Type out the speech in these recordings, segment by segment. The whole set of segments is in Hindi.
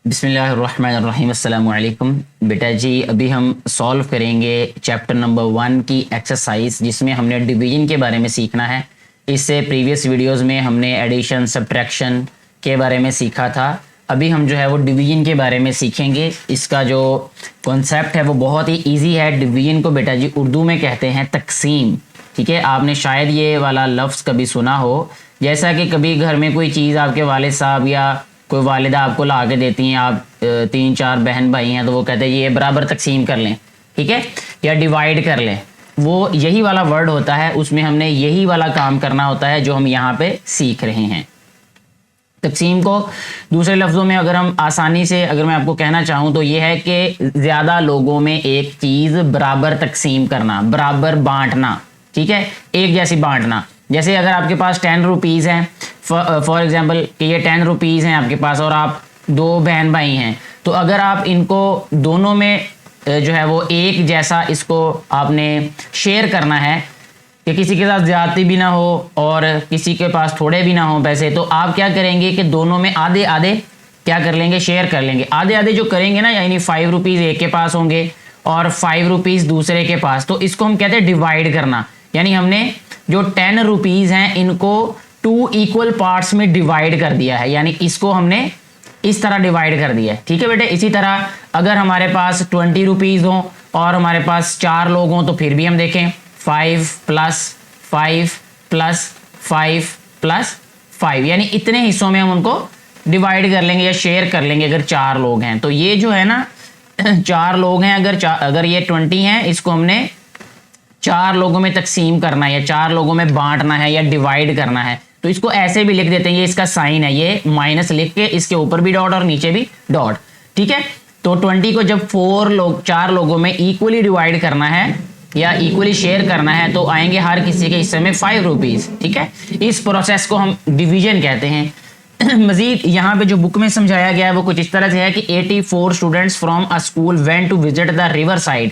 बिस्मिल्लाहिर्रहमानिर्रहीम अस्सलामु अलैकुम। बेटा जी अभी हम सॉल्व करेंगे चैप्टर नंबर 1 की एक्सरसाइज जिसमें हमने डिवीजन के बारे में सीखना है। इससे प्रीवियस वीडियोस में हमने एडिशन सब्ट्रैक्शन के बारे में सीखा था। अभी हम जो है वो डिवीजन के बारे में सीखेंगे। इसका जो कॉन्सेप्ट है वो बहुत ही ईजी है। डिवीजन को बेटा जी उर्दू में कहते हैं तकसीम। ठीक है, आपने शायद ये वाला लफ्ज़ कभी सुना हो, जैसा कि कभी घर में कोई चीज़ आपके वालिद साहब या कोई वालिदा आपको ला के देती हैं, आप 3-4 बहन भाई हैं तो वो कहते हैं ये बराबर तकसीम कर लें, ठीक है, या डिवाइड कर लें। वो यही वाला वर्ड होता है, उसमें हमने यही वाला काम करना होता है जो हम यहाँ पे सीख रहे हैं। तकसीम को दूसरे लफ्ज़ों में अगर हम आसानी से अगर मैं आपको कहना चाहूँ तो ये है कि ज़्यादा लोगों में एक चीज़ बराबर तकसीम करना, बराबर बांटना, ठीक है, एक जैसी बांटना। जैसे अगर आपके पास 10 रुपीज़ हैं, फॉर एग्जांपल कि ये 10 रुपीज़ हैं आपके पास और आप 2 बहन भाई हैं, तो अगर आप इनको दोनों में जो है वो एक जैसा इसको आपने शेयर करना है कि किसी के साथ ज़्यादती भी ना हो और किसी के पास थोड़े भी ना हो पैसे, तो आप क्या करेंगे कि दोनों में आधे आधे क्या कर लेंगे, शेयर कर लेंगे। आधे आधे जो करेंगे ना, यानी 5 रुपीज़ एक के पास होंगे और 5 रुपीज़ दूसरे के पास, तो इसको हम कहते हैं डिवाइड करना। यानी हमने जो 10 रुपीज़ हैं इनको 2 इक्वल पार्ट्स में डिवाइड कर दिया है, यानी इसको हमने इस तरह डिवाइड कर दिया है। ठीक है बेटे, इसी तरह अगर हमारे पास 20 रुपीज़ हों और हमारे पास 4 लोग हों तो फिर भी हम देखें 5 + 5 + 5 + 5, यानी इतने हिस्सों में हम उनको डिवाइड कर लेंगे या शेयर कर लेंगे। अगर 4 लोग हैं तो ये जो है ना 4 लोग हैं, अगर ये 20 हैं, इसको हमने 4 लोगों में तकसीम करना है या 4 लोगों में बांटना है या डिवाइड करना है, तो इसको ऐसे भी लिख देते हैं। ये इसका साइन है, ये माइनस लिख के इसके ऊपर भी डॉट और नीचे भी डॉट, ठीक है। तो 20 को जब 4 लोगों में इक्वली डिवाइड करना है या इक्वली शेयर करना है तो आएंगे हर किसी के हिस्से में 5 रुपीज़, ठीक है। इस प्रोसेस को हम डिवीजन कहते हैं। मजीद यहाँ पे जो बुक में समझाया गया है वो कुछ इस तरह से है कि 84 students from a school went to visit the river side,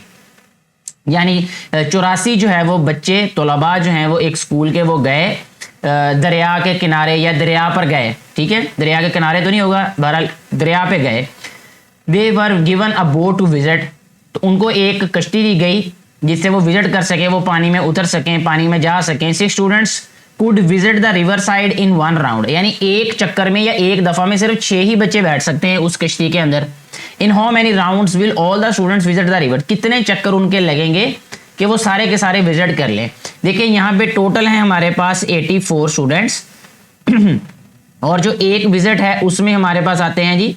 यानी 84 जो है वो बच्चे तलबा जो हैं वो एक स्कूल के वो गए दरिया के किनारे या दरिया पर गए, ठीक है, दरिया के किनारे तो नहीं होगा, बहरहाल दरिया पे गए। They were given a boat to visit, तो उनको एक कश्ती दी गई जिससे वो विजिट कर सके, वो पानी में उतर सकें, पानी में जा सकें। 6 students could visit the river side in 1 round, यानी एक चक्कर में या एक दफ़ा में सिर्फ 6 ही बच्चे बैठ सकते हैं उस कश्ती के अंदर। In how many rounds will all the students visit the river, कितने चक्कर उनके लगेंगे कि वो सारे के सारे विजिट कर लें। देखिए यहाँ पे टोटल है हमारे पास 84 स्टूडेंट्स और जो एक विजिट है उसमें हमारे पास आते हैं जी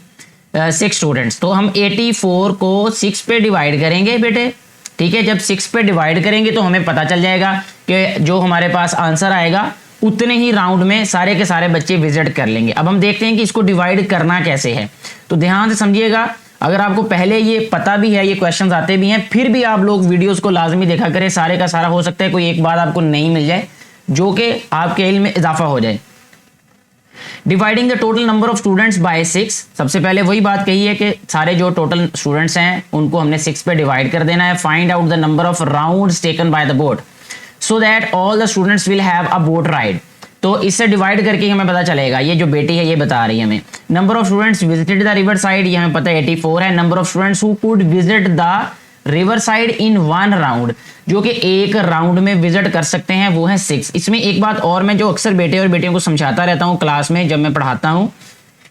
6 स्टूडेंट्स। तो हम 84 को 6 पे डिवाइड करेंगे बेटे, ठीक है। जब 6 पे डिवाइड करेंगे तो हमें पता चल जाएगा कि जो हमारे पास आंसर आएगा उतने ही राउंड में सारे के सारे बच्चे विजिट कर लेंगे। अब हम देखते हैं कि इसको डिवाइड करना कैसे है, तो ध्यान से समझिएगा। अगर आपको पहले ये पता भी है, ये क्वेश्चंस आते भी हैं, फिर भी आप लोग वीडियोस को लाजमी देखा करें, सारे का सारा हो सकता है कोई एक बात आपको नहीं मिल जाए जो कि आपके इल्म में इजाफा हो जाए। Dividing the total number of students by 6, सबसे पहले वही बात कही है कि सारे जो टोटल स्टूडेंट्स हैं उनको हमने 6 पे डिवाइड कर देना है। Find out the number of rounds taken by the boat so that all the students will have a boat ride, तो इससे डिवाइड करके हमें पता चलेगा। ये जो बेटी है ये बता रही है हमें number of students visited the river side, ये हमें पता है 84 है। Number of students who could visit the river side in 1 round, जो कि एक राउंड में विजिट कर सकते हैं, वो है 6। इसमें एक बात और मैं जो अक्सर बेटे और बेटियों को समझाता रहता हूँ क्लास में जब मैं पढ़ाता हूँ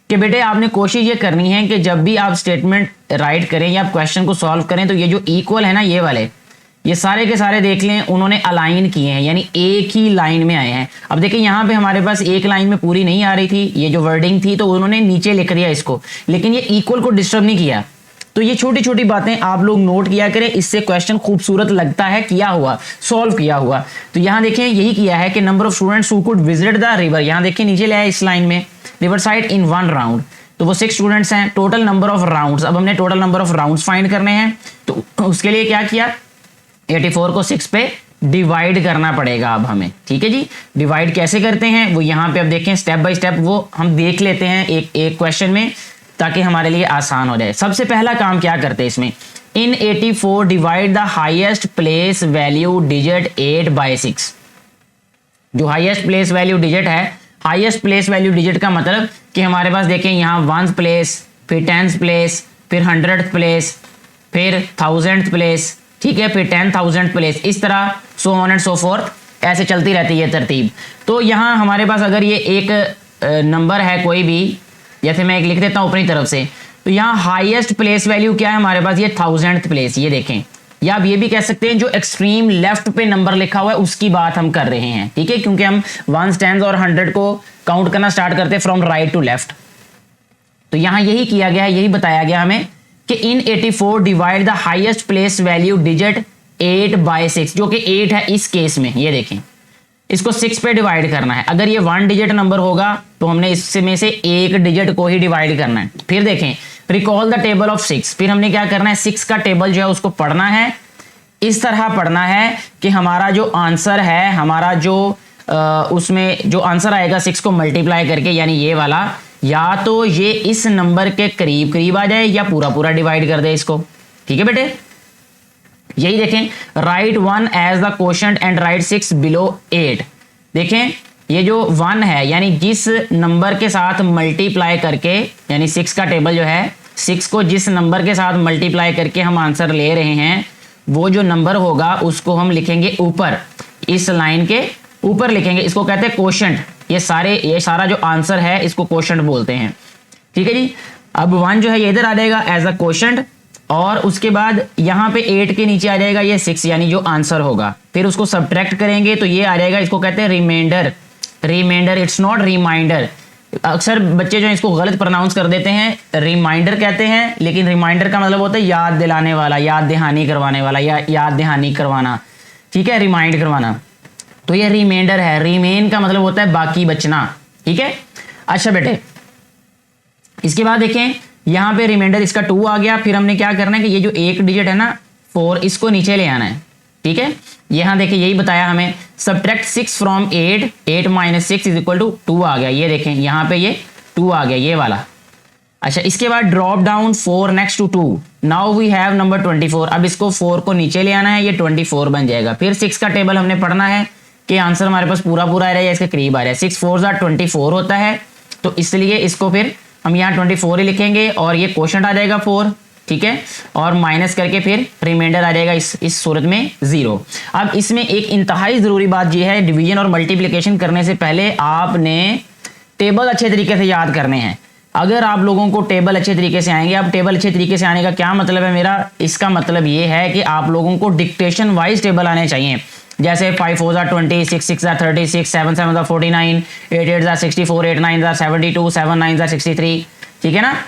कि बेटे आपने कोशिश ये करनी है कि जब भी आप स्टेटमेंट राइट करें या आप क्वेश्चन को सॉल्व करें तो ये जो इक्वल है ना, ये वाले, ये सारे के सारे देख लें उन्होंने अलाइन किए हैं, यानी एक ही लाइन में आए हैं। अब देखिए यहाँ पे हमारे पास एक लाइन में पूरी नहीं आ रही थी, ये जो वर्डिंग थी, तो उन्होंने नीचे लिख दिया इसको, लेकिन ये इक्वल को डिस्टर्ब नहीं किया। तो ये छोटी छोटी बातें आप लोग नोट किया करें, इससे क्वेश्चन खूबसूरत लगता है किया हुआ, सॉल्व किया हुआ। तो यहाँ देखिए यही किया है कि number of students who could visit the river, यहाँ देखिए नीचे ले आया इस लाइन में रिवर साइड इन 1 राउंड, तो वो 6 स्टूडेंट्स हैं। टोटल नंबर ऑफ राउंड्स, अब हमने total number of rounds find करने हैं, तो उसके लिए क्या किया, 84 को 6 पे डिवाइड करना पड़ेगा अब हमें, ठीक है जी। डिवाइड कैसे करते हैं वो यहाँ पे अब देखें स्टेप बाय स्टेप, वो हम देख लेते हैं एक क्वेश्चन में ताकि हमारे लिए आसान हो जाए। सबसे पहला काम क्या करते हैं इसमें, in 84 divide the highest place value digit 8 by 6। जो हाईएस्ट प्लेस वैल्यू डिजिट है, हाईएस्ट प्लेस वैल्यू डिजिट का मतलब कि हमारे पास देखें यहाँ 1 प्लेस फिर 10th प्लेस, फिर 100th प्लेस, फिर 1000th प्लेस, ठीक है, फिर 10,000th प्लेस, इस तरह so on and so fourth, ऐसे चलती रहती है तरतीब। तो यहाँ हमारे पास अगर ये एक नंबर है कोई भी, जैसे मैं एक लिख देता हूँ अपनी तरफ से, तो यहाँ हाईएस्ट प्लेस वैल्यू क्या है हमारे पास, ये 1000th प्लेस, ये देखें, या आप ये भी कह सकते हैं जो एक्सट्रीम लेफ्ट पे नंबर लिखा हुआ है उसकी बात हम कर रहे हैं, ठीक है, क्योंकि हम 1s 10s और 100 को काउंट करना स्टार्ट करते हैं फ्रॉम राइट टू लेफ्ट। तो यहाँ यही किया गया है, यही बताया गया हमें कि इन 84 divide the highest place value digit 8/6, जो कि 8 है इस केस में, ये देखें, इसको 6 पे डिवाइड करना है। अगर ये 1 डिजिट नंबर होगा तो हमने इसमें से एक डिजिट को ही डिवाइड करना है। फिर देखें, रिकॉल द टेबल ऑफ 6, फिर हमने क्या करना है, 6 का टेबल जो है उसको पढ़ना है, इस तरह पढ़ना है कि हमारा जो आंसर है, हमारा जो उसमें जो आंसर आएगा 6 को मल्टीप्लाई करके, यानी ये वाला, या तो ये इस नंबर के करीब करीब आ जाए या पूरा पूरा डिवाइड कर दे इसको, ठीक है बेटे। यही देखें, write 1 as the quotient and write 6 below 8। देखें, ये जो 1 है यानी जिस नंबर के साथ मल्टीप्लाई करके, यानी 6 का टेबल जो है, 6 को जिस नंबर के साथ मल्टीप्लाई करके हम आंसर ले रहे हैं, वो जो नंबर होगा उसको हम लिखेंगे ऊपर, इस लाइन के ऊपर लिखेंगे, इसको कहते हैं क्वोशंट। ये सारा जो आंसर है इसको क्वोशंट बोलते हैं, ठीक है जी। अब 1 जो है ये इधर आ जाएगा एज अ क्वोशंट, और उसके बाद यहाँ पे 8 के नीचे आ जाएगा ये 6, यानी जो आंसर होगा। फिर उसको सब्ट्रैक्ट करेंगे तो ये आ जाएगा, इसको कहते हैं रिमाइंडर, इट्स नॉट रिमाइंडर। अक्सर बच्चे जो है इसको गलत प्रोनाउंस कर देते हैं, रिमाइंडर कहते हैं, लेकिन रिमाइंडर का मतलब होता है याद दिलाने वाला, याद दहानी करवाने वाला, या याद दहानी करवाना, ठीक है, रिमाइंड करवाना। तो ये रिमाइंडर है, रिमेन का मतलब होता है बाकी बचना, ठीक है। अच्छा बेटे, इसके बाद देखें, यहाँ पे रिमाइंडर इसका 2 आ गया। फिर हमने क्या करना है कि ये जो एक डिजिट है ना 4, इसको नीचे ले आना है, ठीक है। यहाँ देखिए यही बताया हमें, subtract 6 from 8, 8 - 6 is equal to 2 आ गया, ये देखें यहाँ पे ये 2 आ गया, ये वाला। अच्छा, इसके बाद drop down 4 next to 2, now we have number 24। अब इसको 4 को नीचे ले आना है, ये 24 बन जाएगा। फिर 6 का टेबल हमने पढ़ना है कि आंसर हमारे पास पूरा पूरा आ रहा है या इसके करीब आ रहा है। 6 4s are 24 होता है, तो इसलिए इसको फिर हम यहाँ 24 ही लिखेंगे, और ये क्वोशंट आ जाएगा 4, ठीक है, और माइनस करके फिर रिमाइंडर आ जाएगा इस सूरत में 0। अब इसमें एक इंतहाई ज़रूरी बात यह है, डिवीजन और मल्टीप्लिकेशन करने से पहले आपने टेबल अच्छे तरीके से याद करने हैं। अगर आप लोगों को टेबल अच्छे तरीके से आएंगे, अब टेबल अच्छे तरीके से आने का क्या मतलब है मेरा, इसका मतलब ये है कि आप लोगों को डिक्टेशन वाइज टेबल आने चाहिए। जैसे 5 4s are 20, 6 6s are 36, 7 7s are 49, 8 8s are 64, 8 9s are 72, 7 9s are 63, ठीक है ना।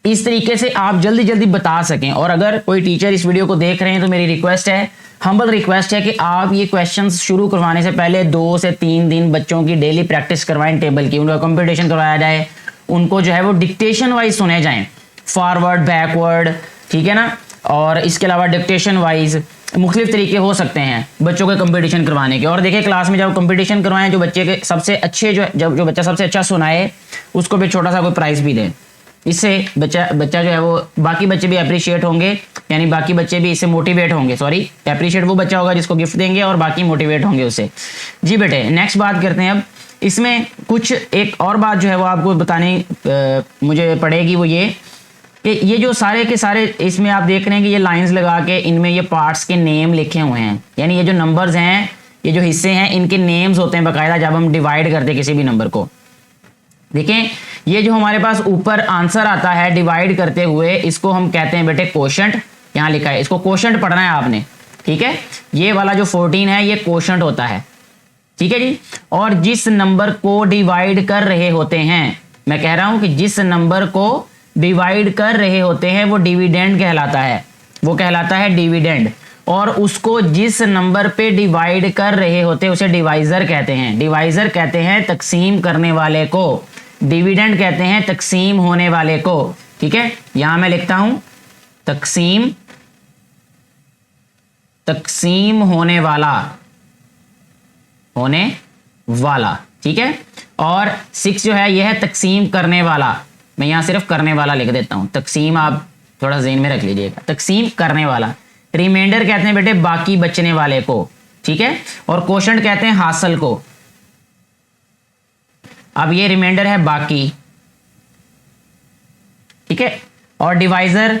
इस तरीके से आप जल्दी जल्दी बता सकें। और अगर कोई टीचर इस वीडियो को देख रहे हैं तो मेरी रिक्वेस्ट है, हम्बल रिक्वेस्ट है कि आप ये क्वेश्चंस शुरू करवाने से पहले 2 से 3 दिन बच्चों की डेली प्रैक्टिस करवाएं टेबल की, उनका कंपटीशन करवाया जाए, उनको जो है वो डिक्टेशन वाइज सुने जाएं, फॉरवर्ड बैकवर्ड, ठीक है ना। और इसके अलावा डिक्टेशन वाइज मुख्तलिफ तरीके हो सकते हैं बच्चों के कंपटीशन करवाने के। और देखिए क्लास में जब कंपटीशन करवाएं, जो बच्चे के सबसे अच्छे जो बच्चा सबसे अच्छा सुनाए उसको भी छोटा सा कोई प्राइज़ भी दें। इससे बच्चा जो है वो बाकी बच्चे भी अप्रिशिएट होंगे, यानी बाकी बच्चे भी इससे मोटिवेट होंगे। सॉरी, अप्रिशिएट वो बच्चा होगा जिसको गिफ्ट देंगे और बाकी मोटिवेट होंगे उससे। जी बेटे, नेक्स्ट बात करते हैं। अब इसमें कुछ एक और बात जो है वो आपको बताने मुझे पड़ेगी, वो ये कि ये जो सारे के सारे इसमें आप देख रहे हैं कि ये लाइंस लगा के इनमें ये पार्ट्स के नेम लिखे हुए हैं, यानी ये जो नंबर्स हैं, ये जो हिस्से हैं, इनके नेम्स होते हैं बाकायदा जब हम डिवाइड करते हैं किसी भी नंबर को। देखें, ये जो हमारे पास ऊपर आंसर आता है डिवाइड करते हुए, इसको हम कहते हैं बेटे क्वोशंट। यहाँ लिखा है, इसको क्वोशंट पढ़ना है आपने, ठीक है। ये वाला जो 14 है ये क्वोशंट होता है, ठीक है जी। और जिस नंबर को डिवाइड कर रहे होते हैं, मैं कह रहा हूं कि जिस नंबर को डिवाइड कर रहे होते हैं वो डिविडेंड कहलाता है, वो कहलाता है डिविडेंड। और उसको जिस नंबर पे डिवाइड कर रहे होते हैं उसे डिवाइजर कहते हैं। डिवाइजर कहते हैं तकसीम करने वाले को, डिविडेंड कहते हैं तकसीम होने वाले को, ठीक है। यहां मैं लिखता हूं तकसीम होने वाला, ठीक है। और 6 जो है यह है तकसीम करने वाला, मैं यहां सिर्फ करने वाला लिख देता हूं, तकसीम आप थोड़ा ज़हन में रख लीजिएगा, तकसीम करने वाला। रिमाइंडर कहते हैं बेटे बाकी बचने वाले को, ठीक है। और क्वोशंट कहते हैं हासिल को। अब ये रिमाइंडर है बाकी, ठीक है। और डिवाइज़र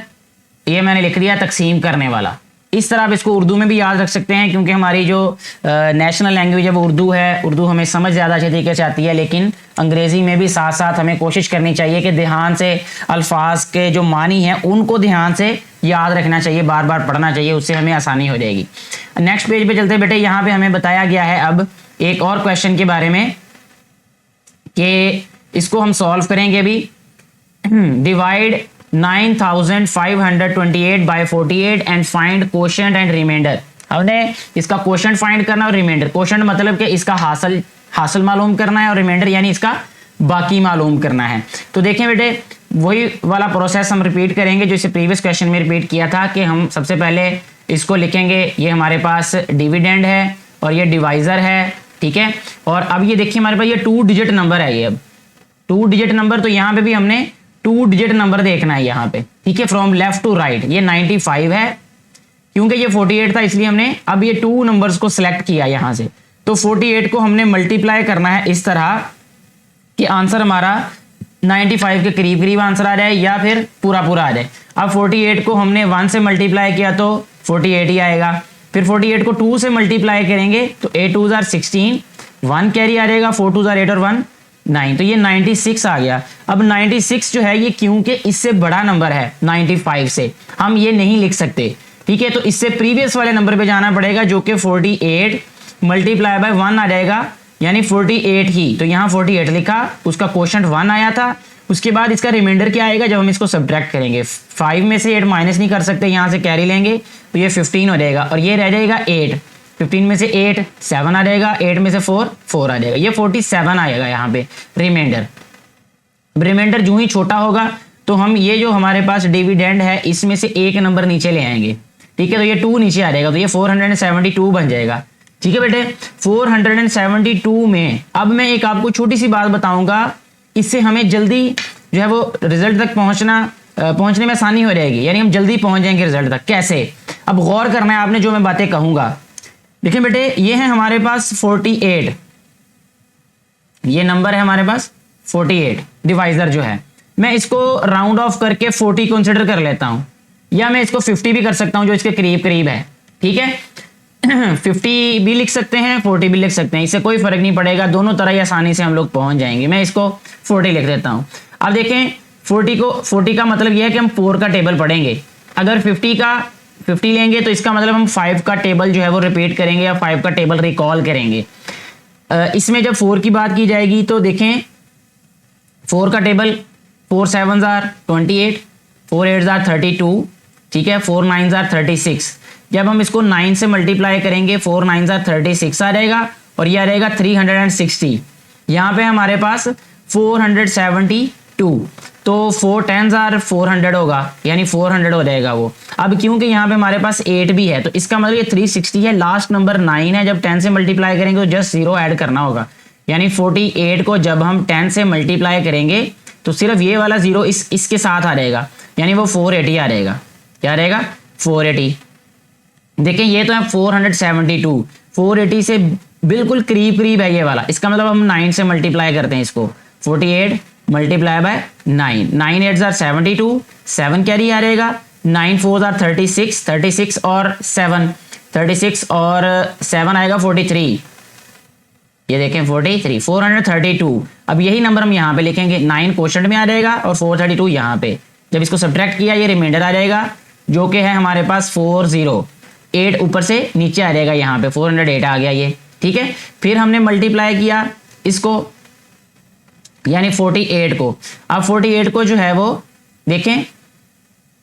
ये मैंने लिख दिया तकसीम करने वाला। इस तरह आप इसको उर्दू में भी याद रख सकते हैं, क्योंकि हमारी जो नेशनल लैंग्वेज है वो उर्दू है। उर्दू हमें समझ ज़्यादा अच्छे तरीके से आती है, लेकिन अंग्रेज़ी में भी साथ साथ हमें कोशिश करनी चाहिए कि ध्यान से अल्फाज के जो मानी हैं उनको ध्यान से याद रखना चाहिए, बार बार पढ़ना चाहिए, उससे हमें आसानी हो जाएगी। नेक्स्ट पेज पे चलते बेटे, यहाँ पे हमें बताया गया है अब एक और क्वेश्चन के बारे में कि इसको हम सॉल्व करेंगे अभी। Divide 9528 by 48 and find quotient and remainder. हमने इसका कोशेंट फाइंड करना और रिमाइंडर। कोशेंट मतलब कि इसका हासिल मालूम करना है, और रिमाइंडर यानी इसका बाकी मालूम करना है। तो देखें बेटे, वही वाला प्रोसेस हम रिपीट करेंगे जो इसे प्रीवियस क्वेश्चन में रिपीट किया था, कि हम सबसे पहले इसको लिखेंगे। ये हमारे पास डिविडेंड है और ये डिवाइजर है, ठीक है। और अब ये देखिए हमारे पास ये 2 डिजिट नंबर है। ये अब 2 डिजिट नंबर, तो यहाँ पे भी हमने 2 डिजिट नंबर देखना है यहाँ पे, ठीक है, फ्रॉम लेफ्ट टू राइट। ये 95 है, क्योंकि ये 48 था इसलिए हमने अब ये 2 नंबर्स को सिलेक्ट किया यहाँ से। तो 48 को हमने मल्टीप्लाई करना है इस तरह कि आंसर हमारा 95 के करीब करीब आंसर आ जाए या फिर पूरा पूरा आ जाए। अब 48 को हमने 1 से मल्टीप्लाई किया तो 48 ही आएगा। फिर 48 को 2 से मल्टीप्लाई करेंगे तो 8 2 जार 16, 1 कैरी आ जाएगा, 4 2 जार 8 और 1 9, तो ये 96 आ गया। अब 96 जो है ये क्योंकि इससे बड़ा नंबर है 95 से, हम ये नहीं लिख सकते, ठीक है। तो इससे प्रीवियस वाले नंबर पे जाना पड़ेगा जो कि 48 मल्टीप्लाई बाय 1 आ जाएगा, यानी 48 ही। तो यहाँ 48 लिखा, उसका क्वोशंट 1 आया था। उसके बाद इसका रिमाइंडर क्या आएगा जब हम इसको सब्ट्रैक्ट करेंगे। 5 में से 8 माइनस नहीं कर सकते, यहाँ से कैरी लेंगे तो ये 15 हो जाएगा, और ये रह जाएगा 8। 15 में से 8 7 आ जाएगा, 8 में से 4 आ जाएगा, ये 47 आएगा यहाँ पे रिमाइंडर। रिमाइंडर जो ही छोटा होगा तो हम ये जो हमारे पास डिविडेंड है इसमें से एक नंबर नीचे ले आएंगे, ठीक है। तो ये 2 नीचे आ जाएगा, तो ये 472 बन जाएगा, ठीक है बेटे। 472 में अब मैं एक आपको छोटी सी बात बताऊंगा, इससे हमें जल्दी जो है वो रिजल्ट तक पहुंचने में आसानी हो जाएगी, यानी हम जल्दी पहुंच जाएंगे रिजल्ट तक। कैसे? अब गौर करना है आपने जो मैं बातें कहूंगा। देखिए बेटे, ये है हमारे पास 48, ये नंबर है हमारे पास 48 डिवाइजर जो है। मैं इसको राउंड ऑफ करके 40 कंसिडर कर लेता हूं, या मैं इसको 50 भी कर सकता हूं जो इसके करीब करीब है, ठीक है। 50 भी लिख सकते हैं, 40 भी लिख सकते हैं, इससे कोई फर्क नहीं पड़ेगा, दोनों तरह ही आसानी से हम लोग पहुंच जाएंगे। मैं इसको 40 लिख देता हूं। अब देखें 40 का मतलब यह है कि हम 4 का टेबल पढ़ेंगे। अगर 50 लेंगे तो इसका मतलब हम 5 का टेबल जो है वो रिपीट करेंगे या 5 का टेबल रिकॉल करेंगे। इसमें जब 4 की बात की जाएगी तो देखें 4 का टेबल 4 7 जार 28, 4 8 जार 32, ठीक है, 4 9 जार 36। जब हम इसको 9 से मल्टीप्लाई करेंगे 4 9 जार 36 आ जाएगा, और यह आ जाएगा 360। यहाँ पे हमारे पास 472, तो 4 10 जार 400 होगा, यानी 400 हो जाएगा वो। अब क्योंकि यहाँ पे हमारे पास 8 भी है तो इसका मतलब ये 360 है। लास्ट नंबर 9 है, जब 10 से मल्टीप्लाई करेंगे तो जस्ट 0 ऐड करना होगा, यानी 48 को जब हम 10 से मल्टीप्लाई करेंगे तो सिर्फ ये वाला 0 इसके साथ आ जाएगा, यानी वो 480 आ जाएगा। क्या रहेगा? 480। देखें ये तो है 472, 480 से बिल्कुल करीब करीब है ये वाला। इसका मतलब हम 9 से मल्टीप्लाई करते हैं इसको, 48 मल्टीप्लाई बाय 9, 9 8 जार 72, 7 कैरी आ जाएगा, 9 4 जार 36, 36 और 7 आएगा 43। ये देखें 43, 432। अब यही नंबर हम यहाँ पे लिखेंगे, 9 क्वोशंट में आ जाएगा और 432 यहाँ पे। जब इसको सब्ट्रैक्ट किया ये रिमाइंडर आ जाएगा जो कि है हमारे पास 408, ऊपर से नीचे आ जाएगा, यहाँ पे 408 आ गया ये, ठीक है। फिर हमने मल्टीप्लाई किया इसको, यानी 48 को। अब 48 को जो है वो देखें,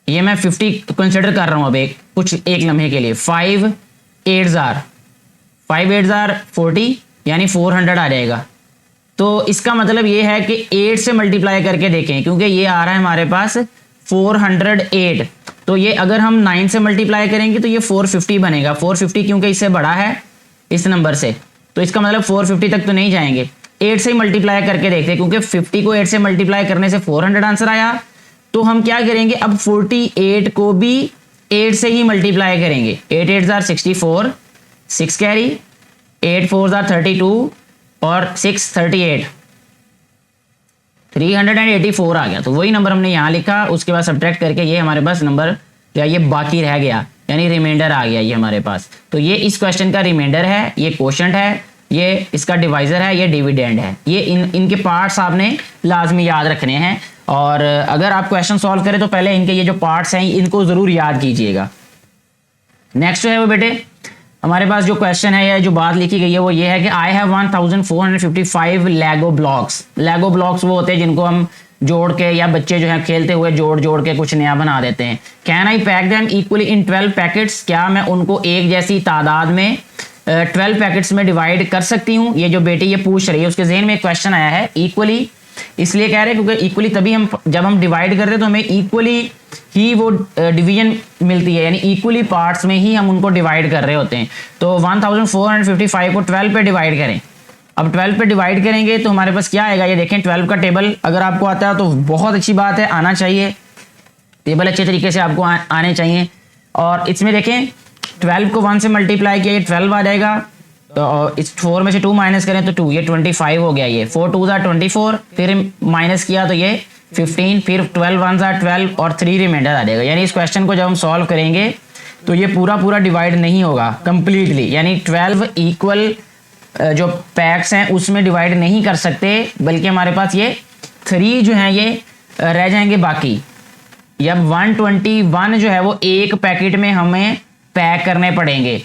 ये मैं 50 कंसिडर कर रहा हूँ अब एक लम्हे के लिए। 5 8 जार 40, यानी 400 आ जाएगा। तो इसका मतलब ये है कि 8 से मल्टीप्लाई करके देखें, क्योंकि ये आ रहा है हमारे पास 408, तो ये अगर हम 9 से मल्टीप्लाई करेंगे तो ये 450 बनेगा। 450 क्योंकि इससे बड़ा है इस नंबर से, तो इसका मतलब 450 तक तो नहीं जाएंगे। 8 से ही मल्टीप्लाई करके देखते हैं, क्योंकि 50 को 8 से मल्टीप्लाई करने से 400 आंसर आया। तो हम क्या करेंगे, अब 48 को भी 8 से ही मल्टीप्लाई करेंगे। 8 8 जार 64, 6 कैरी, 8 4 जार 32 और 6 38, 384 आ गया, तो वही नंबर हमने यहाँ लिखा, उसके बाद सब्ट्रैक्ट करके ये हमारे पास नंबर क्या ये बाकी रह गया, यानी रिमाइंडर आ गया ये हमारे पास। तो ये इस क्वेश्चन का रिमाइंडर है, ये क्वोशंट है, ये इसका डिवाइजर है, ये डिविडेंड है। ये इनके पार्ट्स आपने लाजमी याद रखने हैं, और अगर आप क्वेश्चन सॉल्व करें तो पहले इनके ये जो पार्ट्स हैं इनको ज़रूर याद कीजिएगा। नेक्स्ट जो है वो बेटे हमारे पास जो क्वेश्चन है या जो बात लिखी गई है वो ये है कि I have 1455 Lego blocks. Lego blocks वो होते हैं जिनको हम जोड़ के, या बच्चे जो है खेलते हुए जोड़ जोड़ के कुछ नया बना देते हैं। Can I pack them equally in 12 packets, क्या मैं उनको एक जैसी तादाद में 12 पैकेट्स में डिवाइड कर सकती हूँ। ये जो बेटी ये पूछ रही है उसके जहन में एक क्वेश्चन आया है इक्वली, इसलिए कह रहे हैं क्योंकि इक्वली तभी हम जब हम डिवाइड करते हैं तो हमें इक्वली ही वो डिवीजन मिलती है, यानी इक्वली पार्ट्स में ही हम उनको डिवाइड कर रहे होते हैं। तो 1455 को 12 पे डिवाइड करें। अब 12 पे डिवाइड करेंगे तो हमारे पास क्या आएगा, ये देखें 12 का टेबल अगर आपको आता है तो बहुत अच्छी बात है, आना चाहिए, टेबल अच्छे तरीके से आपको आने चाहिए। और इसमें देखें 12 को 1 से मल्टीप्लाई किया, ये 12 आ जाएगा, तो इस 4 में से 2 माइनस करें तो 2, ये 25 हो गया। ये 4 2 24, फिर माइनस किया तो ये 15, फिर 12 1 12 और 3 रिमाइंडर आ जाएगा। यानी इस क्वेश्चन को जब हम सॉल्व करेंगे तो ये पूरा डिवाइड नहीं होगा कंप्लीटली, यानी 12 इक्वल जो पैक्स हैं उसमें डिवाइड नहीं कर सकते, बल्कि हमारे पास ये 3 जो हैं ये रह जाएंगे बाकी। अब 121 जो है वो एक पैकेट में हमें पैक करने पड़ेंगे,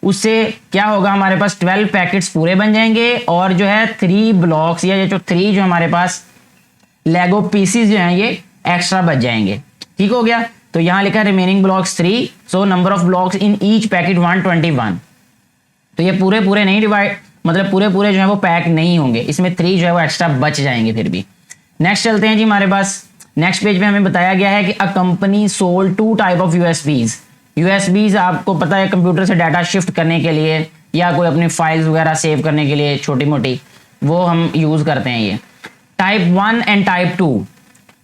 उससे क्या होगा हमारे पास 12 पैकेट्स पूरे बन जाएंगे, और जो है 3 ब्लॉक्स या जो 3 जो हमारे पास लेगो पीसीज जो हैं ये एक्स्ट्रा बच जाएंगे। ठीक हो गया। तो यहाँ लिखा है remaining blocks 3, so number of blocks in each packet 121। तो ये पूरे नहीं डिवाइड, मतलब पूरे जो है वो पैक नहीं होंगे, इसमें 3 जो है वो एक्स्ट्रा बच जाएंगे फिर भी। नेक्स्ट चलते हैं जी, हमारे पास नेक्स्ट पेज पे हमें बताया गया है कि a company sold 2 type of USBs आपको पता है कंप्यूटर से डाटा शिफ्ट करने के लिए या कोई अपनी फाइल्स वगैरह सेव करने के लिए छोटी मोटी वो हम यूज़ करते हैं। ये type 1 and type 2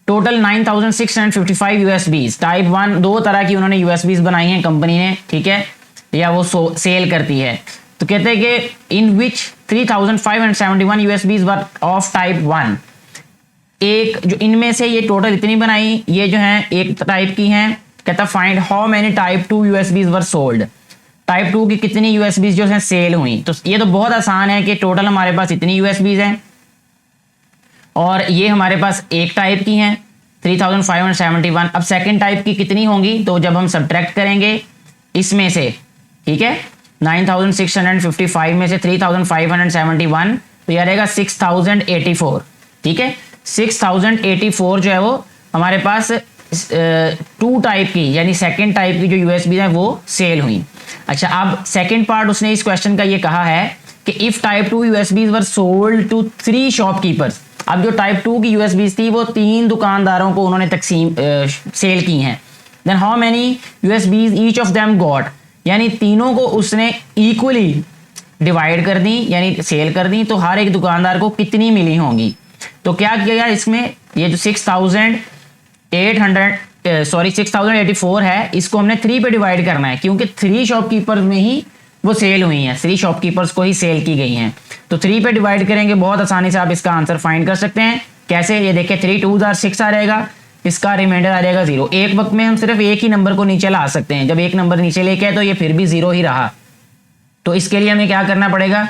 total 9655 USBs. Type 1 2 तरह की उन्होंने यूएसबीज बनाई हैं कंपनी ने, ठीक है, या वो सेल करती है। तो कहते हैं कि इन विच 3571 यूएसबीज वर ऑफ टाइप 1। एक जो इनमें से ये टोटल इतनी बनाई, ये जो है एक टाइप की हैं। कहता find how many type 2 USBs were sold. Type 2 की कितनी यूएसबीज जो है सेल हुई। तो ये तो बहुत आसान है कि टोटल हमारे पास इतनी यूएसबीज हैं और ये हमारे पास एक टाइप की हैं 3571। अब सेकंड टाइप की कितनी होंगी, तो जब हम सब्ट्रैक्ट करेंगे इसमें से, ठीक है, 9655 में से 3571 तो यह रहेगा 6084। ठीक है, 6084 जो है वो हमारे पास 2 टाइप की यानी सेकंड टाइप की जो यूएसबी है वो सेल हुई। अच्छा, अब सेकंड पार्ट उसने इस क्वेश्चन का ये कहा है कि if type 2 USBs were sold to 3 shopkeepers. अब जो टाइप 2 की यूएसबीज थी वो 3 दुकानदारों को उन्होंने तकसीम सेल की हैं। Then how many USBs each of them got, यानी तीनों को उसने इक्वली डिवाइड कर दी यानी सेल कर दी, तो हर एक दुकानदार को कितनी मिली होंगी। तो क्या किया गया इसमें, ये जो 6084 है इसको हमने 3 पे डिवाइड करना है, क्योंकि 3 शॉपकीपर्स में ही वो सेल हुई हैं, 3 शॉपकीपर्स को ही सेल की गई हैं। तो 3 पे डिवाइड करेंगे, बहुत आसानी से आप इसका आंसर फाइंड कर सकते हैं। कैसे, ये देखिए 3 2 6 आ रहेगा, इसका रिमाइंडर आ जाएगा 0। एक वक्त में हम सिर्फ एक ही नंबर को नीचे ला सकते हैं, जब एक नंबर नीचे लेके आए तो ये फिर भी 0 ही रहा। तो इसके लिए हमें क्या करना पड़ेगा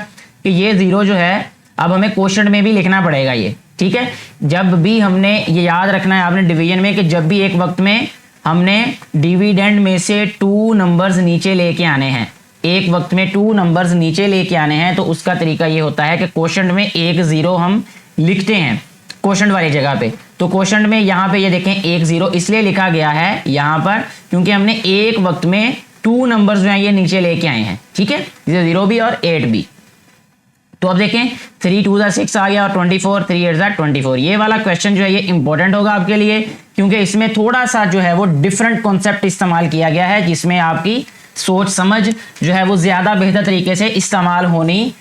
कि ये 0 जो है अब हमें क्वोशंट में भी लिखना पड़ेगा ये, ठीक है। जब भी हमने ये याद रखना है आपने डिवीजन में कि जब भी एक वक्त में हमने डिविडेंड में से 2 नंबर्स नीचे लेके आने हैं, एक वक्त में 2 नंबर्स नीचे लेके आने हैं, तो उसका तरीका ये होता है कि क्वोशंट में एक 0 हम लिखते हैं क्वोशंट वाली जगह पे। तो क्वोशंट में यहाँ पे ये देखें एक 0 इसलिए लिखा गया है यहाँ पर क्योंकि हमने एक वक्त में 2 नंबर्स जो हैं ये नीचे लेके आए हैं, ठीक है, 0 भी और 8 भी। तो अब देखें 3 2 6 आ गया और 24, 3 8 24। ये वाला क्वेश्चन जो है ये इंपॉर्टेंट होगा आपके लिए, क्योंकि इसमें थोड़ा सा जो है वो डिफरेंट कॉन्सेप्ट इस्तेमाल किया गया है, जिसमें आपकी सोच समझ जो है वो ज़्यादा बेहतर तरीके से इस्तेमाल होनी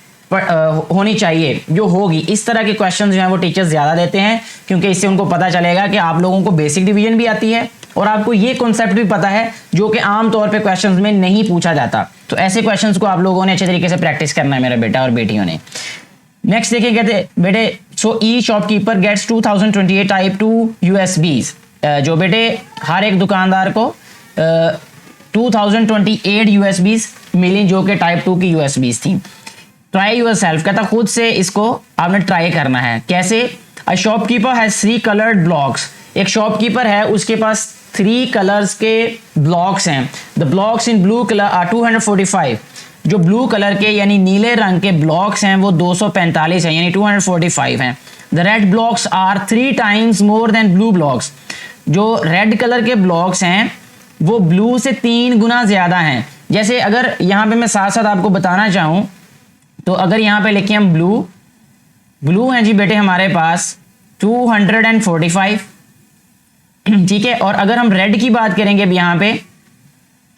चाहिए, जो होगी। इस तरह के क्वेश्चन जो हैं वो टीचर्स ज़्यादा देते हैं, क्योंकि इससे उनको पता चलेगा कि आप लोगों को बेसिक डिवीजन भी आती है और आपको ये कॉन्सेप्ट भी पता है जो कि आम तौर पे क्वेश्चंस में नहीं पूछा जाता। तो ऐसे क्वेश्चंस को आप लोगों ने अच्छे तरीके से प्रैक्टिस करना है, मेरा बेटा और बेटियों ने। नेक्स्ट देखिए, कहते बेटे सो ई शॉपकीपर गेट्स 2028 टाइप 2 यूएसबीज। जो बेटे हर एक दुकानदार को 2028 यूएसबीज मिली जो कि टाइप 2 की यूएसबीज थी। ट्राई यूर सेल्फ, कहता खुद से इसको आपने ट्राई करना है। कैसे? A shopkeeper has 3 coloured blocks. एक शॉपकीपर है, उसके पास 3 कलर्स के ब्लॉक्स हैं। The blocks in blue colour are 245। जो ब्लू कलर के यानी नीले रंग के ब्लॉक्स हैं वो 245 हैं, यानी 245 हैं। The red blocks are 3 times more than blue blocks. जो रेड कलर के ब्लॉक्स हैं वो ब्लू से 3 गुना ज्यादा हैं। जैसे अगर यहाँ पे मैं साथ साथ आपको बताना चाहूँ तो अगर यहाँ पे लिखें हम ब्लू हैं जी बेटे हमारे पास 245, ठीक है। और अगर हम रेड की बात करेंगे अब यहाँ पे,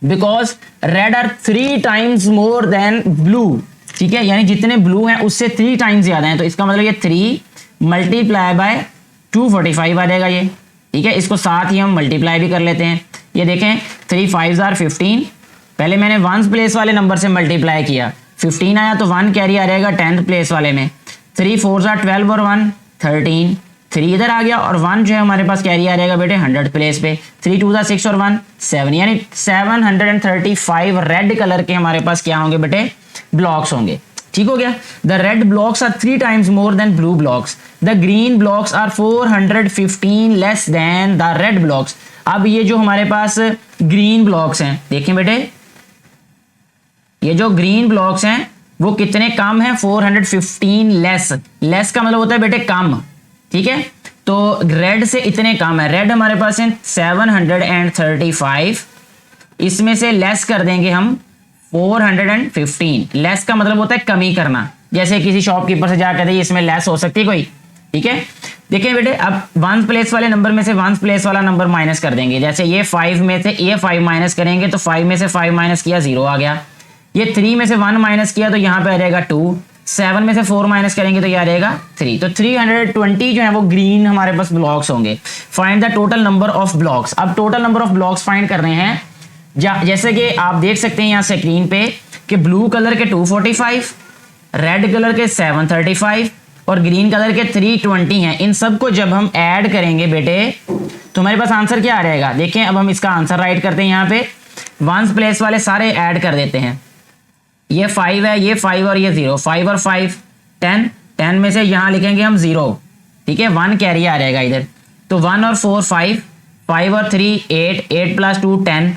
because red are 3 times more than blue, ठीक है, यानी जितने ब्लू हैं उससे 3 टाइम्स ज्यादा हैं। तो इसका मतलब ये 3 मल्टीप्लाई बाय 245 आ जाएगा ये, ठीक है। इसको साथ ही हम मल्टीप्लाई भी कर लेते हैं। ये देखें 3 5s are 15। पहले मैंने 1 प्लेस वाले नंबर से मल्टीप्लाई किया, 15 आया तो 1 कैरी आ जाएगा 10th प्लेस वाले में। 3 4s are 12 और 1 13, 3 इधर आ गया और 1 जो है हमारे पास कैरी आ जाएगा बेटे 100th प्लेस पे। 3 2s are 6 और 1 7, यानी 735 रेड कलर के हमारे पास क्या होंगे बेटे? ब्लॉक्स होंगे, ठीक हो गया। The red blocks are 3 times more than blue blocks. The green blocks are 415 less than the red blocks. अब ये जो हमारे पास ग्रीन ब्लॉक्स हैं, देखें बेटे, ये जो ग्रीन ब्लॉक्स हैं वो कितने कम हैं? 415 लेस का मतलब होता है बेटे कम, ठीक है। तो रेड से इतने कम है। रेड हमारे पास है 735, इसमें से लेस कर देंगे हम 415। लेस का मतलब होता है कमी करना। जैसे किसी शॉपकीपर से जाकर कहते इसमें लेस हो सकती है कोई, ठीक है। देखिए बेटे अब 1 प्लेस वाले नंबर में से 1 प्लेस वाला नंबर माइनस कर देंगे। जैसे ये 5 में से ये 5 माइनस करेंगे तो 5 में से 5 माइनस किया 0 आ गया। ये 3 में से 1 माइनस किया तो यहाँ पे आ जाएगा 2। 7 में से 4 माइनस करेंगे तो ये आ जाएगा 3। तो 320 जो है वो ग्रीन हमारे पास ब्लॉक्स होंगे। Find the total number of blocks. अब total number of blocks find कर रहे हैं। जैसे कि आप देख सकते हैं यहाँ स्क्रीन पे कि ब्लू कलर के 245, रेड कलर के 735 और ग्रीन कलर के 320 हैं। इन सब को जब हम ऐड करेंगे बेटे तो हमारे पास आंसर क्या आ जाएगा? देखें अब हम इसका आंसर राइट करते हैं। यहाँ पे 1 प्लेस वाले सारे ऐड कर देते हैं। ये 5 है, ये 5 और ये 0, 5 और 5 10, 10 में से यहाँ लिखेंगे हम 0, ठीक है। 1 कैरी आ जाएगा इधर, तो 1 और 4 5, 5 और 3 8, 8 प्लस 2 10,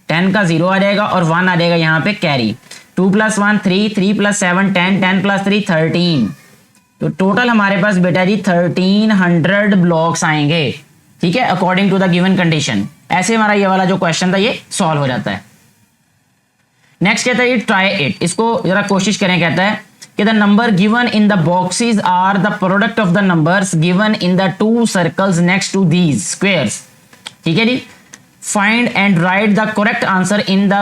10 का 0 आ जाएगा और 1 आ जाएगा यहाँ पे कैरी। 2 plus 1 3, 3 plus 7 10, 10 plus 3 13। तो टोटल हमारे पास बेटा जी 1300 ब्लॉक्स आएंगे, ठीक है, according to the given condition. ऐसे हमारा ये वाला जो क्वेश्चन था ये सॉल्व हो जाता है। नेक्स्ट कहता है ट्राई इट, इसको जरा कोशिश करें। कहता है कि the number given in the boxes are the product of the numbers given in the 2 circles next to these squares, ठीक है जी। Find and write the correct answer in the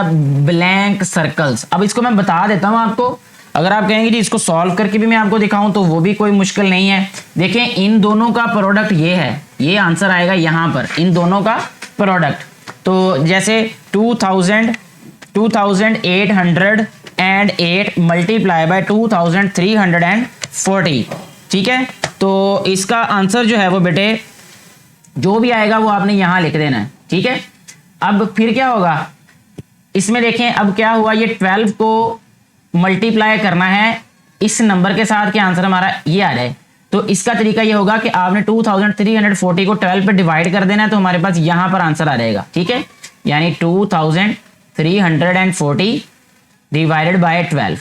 blank circles. अब इसको मैं बता देता हूं आपको। अगर आप कहेंगे जी इसको सॉल्व करके भी मैं आपको दिखाऊं तो वो भी कोई मुश्किल नहीं है। देखें इन दोनों का प्रोडक्ट ये है, ये आंसर आएगा यहां पर, इन दोनों का प्रोडक्ट। तो जैसे 2808 मल्टीप्लाई बाय 2340, ठीक है। तो इसका आंसर जो है वो बेटे जो भी आएगा वो आपने यहां लिख देना है, ठीक है। अब फिर क्या होगा इसमें, देखें अब क्या हुआ, ये 12 को मल्टीप्लाई करना है इस नंबर के साथ कि आंसर हमारा ये आ जाए। तो इसका तरीका ये होगा कि आपने 2340 को 12 पे डिवाइड कर देना है तो हमारे पास यहां पर आंसर आ जाएगा, ठीक है। यानी 2340 डिवाइडेड बाय 12।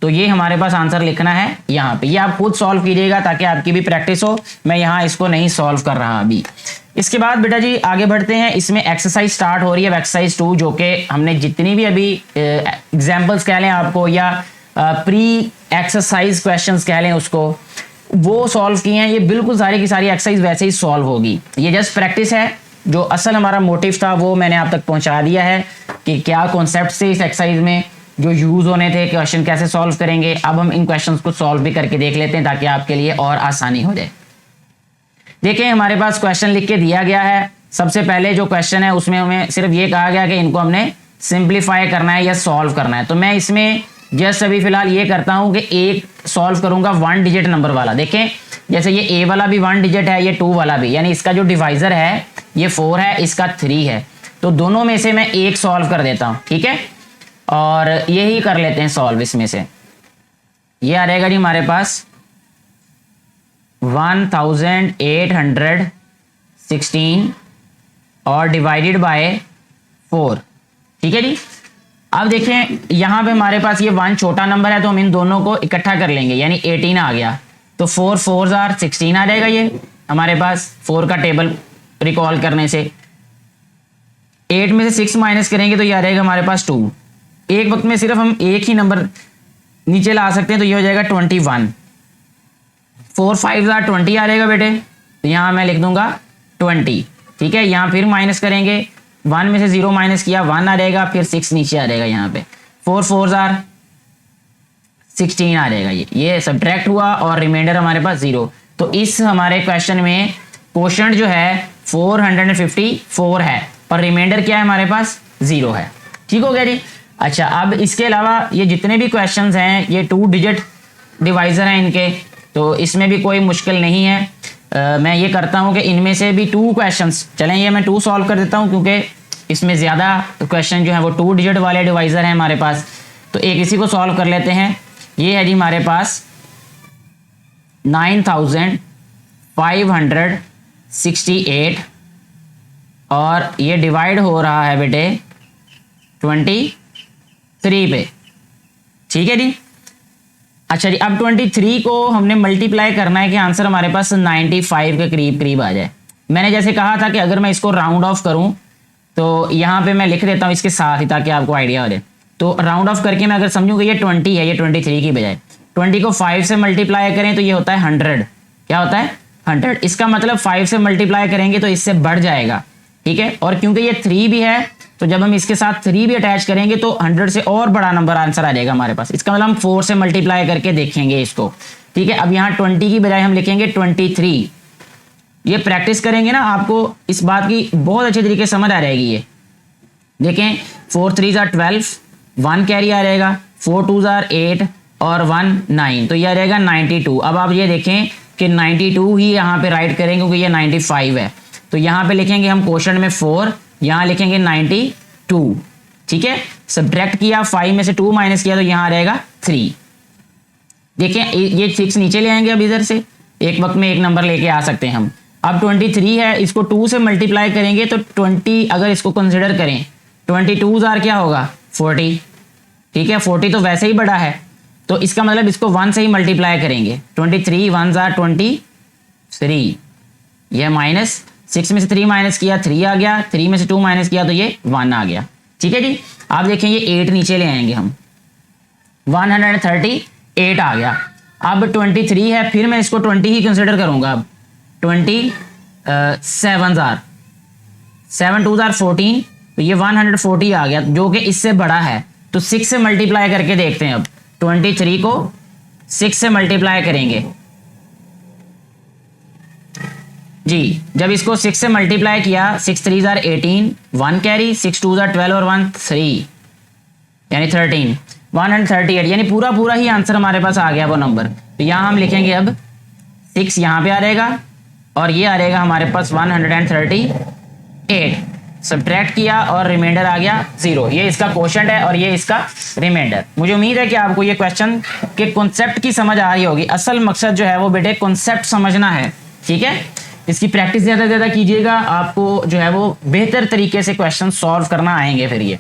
तो ये हमारे पास आंसर लिखना है यहाँ पे। ये आप खुद सॉल्व कीजिएगा ताकि आपकी भी प्रैक्टिस हो। मैं यहाँ इसको नहीं सॉल्व कर रहा अभी। इसके बाद बेटा जी आगे बढ़ते हैं। इसमें एक्सरसाइज स्टार्ट हो रही है, एक्सरसाइज 2, जो कि हमने जितनी भी अभी एग्जाम्पल्स कह लें आपको या प्री एक्सरसाइज क्वेश्चंस कह लें उसको, वो सॉल्व किए हैं। ये बिल्कुल सारी की सारी एक्सरसाइज वैसे ही सॉल्व होगी। ये जस्ट प्रैक्टिस है। जो असल हमारा मोटिव था वो मैंने आप तक पहुंचा दिया है कि क्या कॉन्सेप्ट थे इस एक्सरसाइज में, जो यूज होने थे, क्वेश्चन कैसे सॉल्व करेंगे। अब हम इन क्वेश्चंस को सॉल्व भी करके देख लेते हैं ताकि आपके लिए और आसानी हो जाए। देखिए हमारे पास क्वेश्चन लिख के दिया गया है। सबसे पहले जो क्वेश्चन है उसमें हमें सिर्फ ये कहा गया कि इनको हमने सिंप्लीफाई करना है या सॉल्व करना है। तो मैं इसमें जस्ट अभी फिलहाल ये करता हूँ कि एक सॉल्व करूंगा 1 डिजिट नंबर वाला। देखें जैसे ये ए वाला भी 1 डिजिट है, ये 2 वाला भी, यानी इसका जो डिवाइजर है ये 4 है, इसका 3 है, तो दोनों में से मैं एक सॉल्व कर देता हूँ। ठीक है, और यही कर लेते हैं सॉल्व। इसमें से ये आ रहेगा जी हमारे पास 1816 और डिवाइडेड बाय 4। ठीक है जी। अब देखें यहाँ पे हमारे पास ये 1 छोटा नंबर है, तो हम इन दोनों को इकट्ठा कर लेंगे, यानी 18 आ गया, तो 4 4 आर 16 आ जाएगा ये हमारे पास 4 का टेबल रिकॉल करने से। 8 में से 6 माइनस करेंगे तो ये आ जाएगा हमारे पास 2। एक वक्त में सिर्फ हम एक ही नंबर नीचे ला सकते हैं, तो ये हो जाएगा 21। 4 5 आर 20 आ जाएगा बेटे, तो यहाँ मैं लिख दूंगा 20। ठीक है, यहाँ फिर माइनस करेंगे, 1 में से 0 माइनस किया 1 आ जाएगा, फिर 6 नीचे आ जाएगा यहाँ पे, 4 4 आर 16 आ जाएगा। ये सब्ट्रैक्ट हुआ और रिमाइंडर हमारे पास 0। तो इस हमारे क्वेश्चन में क्वोशंट जो है 454 है, और रिमाइंडर क्या है हमारे पास 0 है। ठीक हो गया जी। अच्छा, अब इसके अलावा ये जितने भी क्वेश्चंस हैं ये 2 डिजिट डिवाइजर हैं इनके, तो इसमें भी कोई मुश्किल नहीं है। मैं ये करता हूँ कि इनमें से भी 2 क्वेश्चंस चलें, ये मैं 2 सॉल्व कर देता हूँ क्योंकि इसमें ज़्यादा क्वेश्चन जो है वो 2 डिजिट वाले डिवाइजर हैं हमारे पास। तो एक इसी को सॉल्व कर लेते हैं। ये है जी हमारे पास 9568 और ये डिवाइड हो रहा है बेटे 23 पे। ठीक है जी। अच्छा जी, अब 23 को हमने मल्टीप्लाई करना है कि आंसर हमारे पास 95 के करीब करीब आ जाए। मैंने जैसे कहा था कि अगर मैं इसको राउंड ऑफ करूं तो यहाँ पे मैं लिख देता हूँ इसके साथ ही, ताकि आपको आइडिया हो जाए। तो राउंड ऑफ करके मैं अगर समझूँ कि ये 20 है, ये 23 की बजाय 20 को 5 से मल्टीप्लाई करें तो ये होता है 100। क्या होता है 100। इसका मतलब 5 से मल्टीप्लाई करेंगे तो इससे बढ़ जाएगा। ठीक है, और क्योंकि ये 3 भी है तो जब हम इसके साथ 3 भी अटैच करेंगे तो 100 से और बड़ा नंबर आंसर आ जाएगा हमारे पास। इसका मतलब हम 4 से मल्टीप्लाई करके देखेंगे इसको। ठीक है, अब यहाँ 20 की बजाय हम लिखेंगे 23। ये प्रैक्टिस करेंगे ना, आपको इस बात की बहुत अच्छे तरीके से समझ आ जाएगी। ये देखें 4 3 आर 12, 1 कैरी आ जाएगा, 4 2 आर 8 और 1 9, तो ये आ जाएगा 92। अब आप ये देखें कि 92 ही यहाँ पे राइट करेंगे क्योंकि ये 95 है, तो यहाँ पे लिखेंगे हम क्वोशंट में 4, यहाँ लिखेंगे 92। ठीक है, सब्ट्रैक्ट किया, 5 में से 2 माइनस किया तो यहाँ आ जाएगा 3। देखें ये 6 नीचे ले आएंगे, अब इधर से एक वक्त में एक नंबर लेके आ सकते हैं हम। अब 23 है, इसको 2 से मल्टीप्लाई करेंगे तो 20 अगर इसको कंसिडर करें 22 आर क्या होगा 40। ठीक है, 40 तो वैसे ही बड़ा है, तो इसका मतलब इसको 1 से ही मल्टीप्लाई करेंगे। 23 1 आर 23, यह माइनस 6 में से 3 माइनस किया 3 आ गया, 3 में से 2 माइनस किया तो ये 1 आ गया। ठीक है जी। आप देखें ये 8 नीचे ले आएंगे हम, 138 आ गया। अब 23 है, फिर मैं इसको 20 ही कंसिडर करूंगा। अब 27 आर 7 2 आर 14, तो ये 140 आ गया जो कि इससे बड़ा है, तो 6 से मल्टीप्लाई करके देखते हैं। अब 23 को 6 से मल्टीप्लाई करेंगे जी। जब इसको 6 से मल्टीप्लाई किया 6 3 आर 18, 1 कैरी, 6 2 आर 12 और 1 3, यानी 13, 138, यानी पूरा पूरा ही आंसर हमारे पास आ गया वो नंबर। तो यहाँ हम लिखेंगे अब 6 यहाँ पे आ जाएगा और ये आ जाएगा हमारे पास 138। सब्ट्रैक्ट किया और रिमाइंडर आ गया 0। ये इसका क्वोशंट है और ये इसका रिमाइंडर। मुझे उम्मीद है कि आपको ये क्वेश्चन के कॉन्सेप्ट की समझ आ रही होगी। असल मकसद जो है वो बेटे कॉन्सेप्ट समझना है। ठीक है, इसकी प्रैक्टिस ज़्यादा से ज़्यादा कीजिएगा, आपको जो है वो बेहतर तरीके से क्वेश्चन सॉल्व करना आएंगे। फिर ये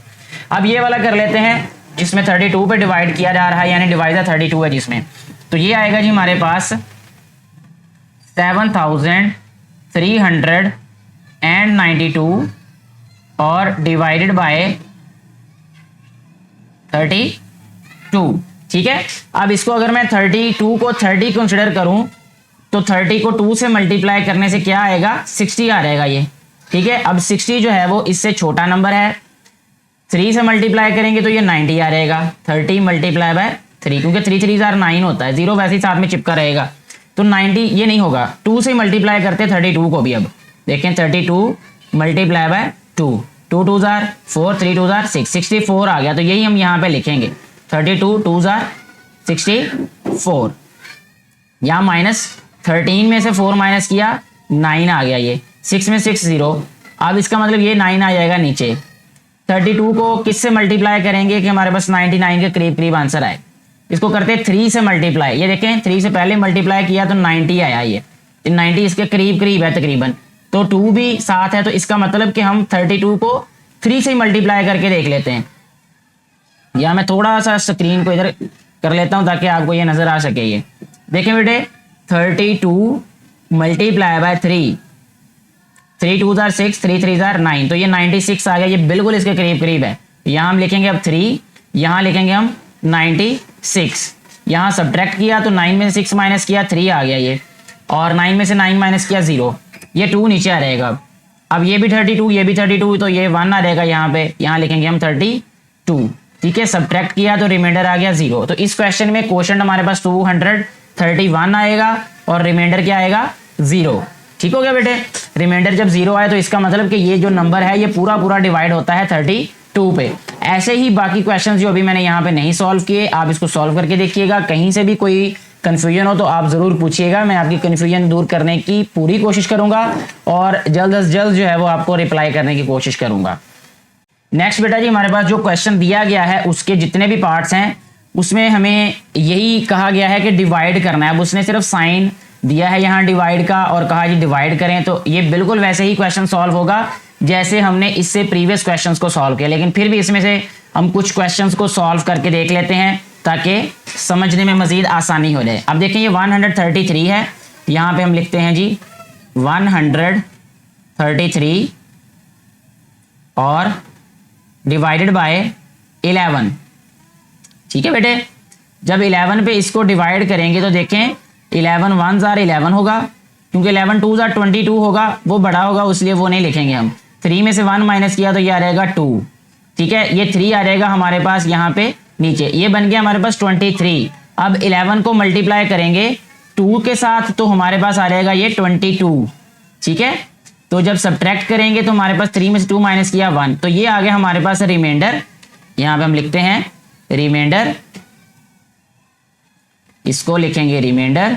अब ये वाला कर लेते हैं जिसमें 32 पे डिवाइड किया जा रहा है, यानी डिवाइजर 32 है जिसमें, तो ये आएगा जी हमारे पास 7392 और डिवाइडेड बाय 32। ठीक है, अब इसको अगर मैं 32 को 30 कंसिडर करूं तो 30 को 2 से मल्टीप्लाई करने से क्या आएगा 60 आ जाएगा ये। ठीक है, अब 60 जो है वो इससे छोटा नंबर है, 3 से मल्टीप्लाई करेंगे तो ये 90 आ जाएगा। 30 मल्टीप्लाई बाय 3, क्योंकि 3 3 आर 9 होता है, 0 वैसे ही साथ में चिपका रहेगा, तो 90 ये नहीं होगा। 2 से मल्टीप्लाई करते 32 को भी। अब देखें 32 मल्टीप्लाई बाय 2, 2 2 आर 4, 3 2 आर 6, 64 आ गया। तो यही हम यहाँ पे लिखेंगे 32 2 जार 64, यहाँ -13 में से 4 माइनस किया 9 आ गया, ये 6 में 6 0। अब इसका मतलब ये 9 आ जाएगा नीचे। 32 को किससे मल्टीप्लाई करेंगे कि हमारे पास 99 के करीब करीब आंसर आए? इसको करते हैं 3 से मल्टीप्लाई। ये देखें 3 से पहले मल्टीप्लाई किया तो 90 आया, ये 90 इसके करीब करीब है तकरीबन। तो 2 भी साथ है, तो इसका मतलब कि हम 32 को 3 से ही मल्टीप्लाई करके देख लेते हैं। या मैं थोड़ा सा स्क्रीन को इधर कर लेता हूं ताकि आपको ये नजर आ सके। ये देखें बेटे 32 मल्टीप्लाई बाय 3, 3 2 जार 6, 3 3 जार 9, तो ये 96 आ गया, ये बिल्कुल इसके करीब करीब है। यहाँ हम लिखेंगे अब 3, यहाँ लिखेंगे हम 96, यहाँ सब्ट्रैक्ट किया तो 9 में से 6 माइनस किया 3 आ गया ये, और 9 में से 9 माइनस किया 0, ये 2 नीचे आ रहेगा। अब ये भी 32, ये भी 32, तो ये 1 आ रहेगा यहाँ पे, यहाँ लिखेंगे हम 32, ठीक है। सब्ट्रैक्ट किया तो रिमाइंडर आ गया 0। तो इस क्वेश्चन में क्वोशंट हमारे पास 231 आएगा और रिमाइंडर क्या आएगा 0। ठीक हो गया बेटे। रिमाइंडर जब 0 आए तो इसका मतलब कि ये जो नंबर है ये पूरा पूरा डिवाइड होता है 32 पे। ऐसे ही बाकी क्वेश्चंस जो अभी मैंने यहाँ पे नहीं सॉल्व किए, आप इसको सॉल्व करके देखिएगा। कहीं से भी कोई कंफ्यूजन हो तो आप जरूर पूछिएगा, मैं आपकी कंफ्यूजन दूर करने की पूरी कोशिश करूंगा और जल्द से जल्द जो है वो आपको रिप्लाई करने की कोशिश करूंगा। नेक्स्ट बेटा जी, हमारे पास जो क्वेश्चन दिया गया है उसके जितने भी पार्ट्स हैं उसमें हमें यही कहा गया है कि डिवाइड करना है। अब उसने सिर्फ साइन दिया है यहाँ डिवाइड का और कहा जी डिवाइड करें, तो ये बिल्कुल वैसे ही क्वेश्चन सॉल्व होगा जैसे हमने इससे प्रीवियस क्वेश्चंस को सॉल्व किया। लेकिन फिर भी इसमें से हम कुछ क्वेश्चंस को सॉल्व करके देख लेते हैं ताकि समझने में मजीद आसानी हो जाए। अब देखें ये 133 है, यहाँ पे हम लिखते हैं जी 133 और डिवाइडेड बाय 11। ठीक है बेटे, जब 11 पे इसको डिवाइड करेंगे तो देखें 11 1 जार 11 होगा, क्योंकि 11 2 जार 22 होगा, वो बड़ा होगा इसलिए वो नहीं लिखेंगे हम। 3 में से 1 माइनस किया तो ये आ रहेगा 2, ठीक है। ये 3 आ रहेगा हमारे पास यहाँ पे नीचे, ये बन गया हमारे पास 23। अब 11 को मल्टीप्लाई करेंगे 2 के साथ तो हमारे पास आ रहेगा ये 22, ठीक है। तो जब सब्ट्रैक्ट करेंगे तो हमारे पास 3 में से 2 माइनस किया 1, तो ये आ गया हमारे पास रिमाइंडर। यहाँ पे हम लिखते हैं रिमाइंडर, इसको लिखेंगे रिमाइंडर,